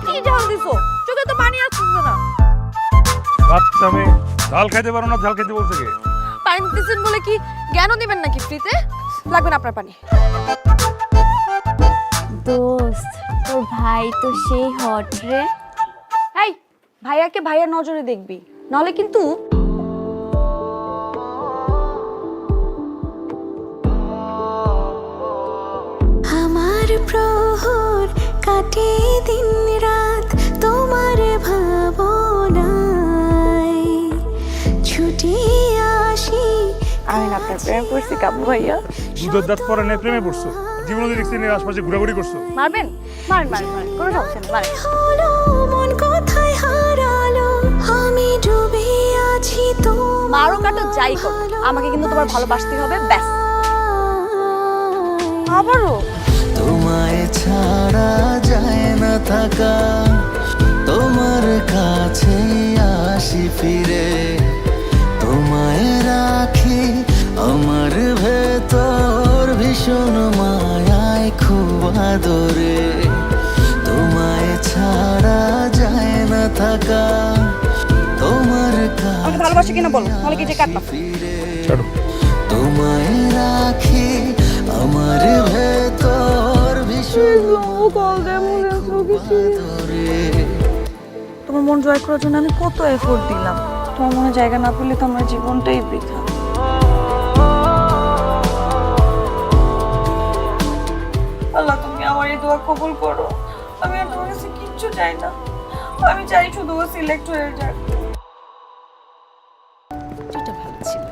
কি ঝাল দিছো? চোখে তো পানি আসছে না। বাচ্চা মেয়ে ঝাল খাইতে পারো না, ঝাল খাইতে বলছে কে? পানি দিতেছেন বলে কি জ্ঞানও দিবেন নাকি ফ্রিতে? লাগবে না আপনার পানি। দোস্ত, তোর ভাই তো সেই হট রে। এই ভাইয়াকে ভাইয়ার নজরে দেখবি, নাহলে কিন্তু আমার প্রহর কাটে দিন রাত তোমার ভাবনায় ছুটে আসি। আমি না আপনার প্রেমে পড়ছি কাবু ভাইয়া। দুধের দাঁত পরে নেই প্রেমে পড়ছো? জীবনে দেখছি নিয়ে আশপাশে ঘোরাঘুরি করছো। মারবেন? মারেন মারেন মারেন, কোনো সমস্যা নেই, মারেন। হলো মন কোথায় হারালো, আমি ডুবে আছি তোমার মারো কাটো যাই করো, আমাকে কিন্তু তোমার ভালোবাসতে হবে, ব্যাস। আবারও তোমায় ছাড়া যায় না থাকা, তোমার কাছে আসি ফিরে, তোমায় রাখি আমার ভেতর ভীষণ মায়ায় খুব আদরে, তোমায় ছাড়া যায় না থাকা, তোমার আমাকে ভালোবাসো কিনা বলো, নাহলে কি যে কাটলাম। ছাড়ো। তোমায় রাখি আমার ভেতর ভীষণ আদরে। তোমার মন জয় করার জন্য আমি কত এফোর্ট দিলাম, তোমার মনে জায়গা না পেলে তো আমার জীবনটাই বৃথা। আল্লাহ তুমি আমার এই দোয়া কবুল করো। আমি আর তোমার কাছে কিচ্ছু চাই না, আমি চাই শুধু ও সিলেক্ট হয়ে যাক।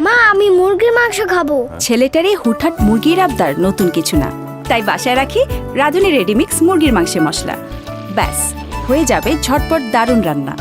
মা, আমি মুরগির মাংস খাবো। ছেলেটারে হুটহাট মুরগির আবদার নতুন কিছু না, তাই বাসায় রাখি রাঁধুনি রেডিমিক্স মুরগির মাংসের মশলা। ব্যাস হয়ে যাবে ঝটপট দারুণ রান্না।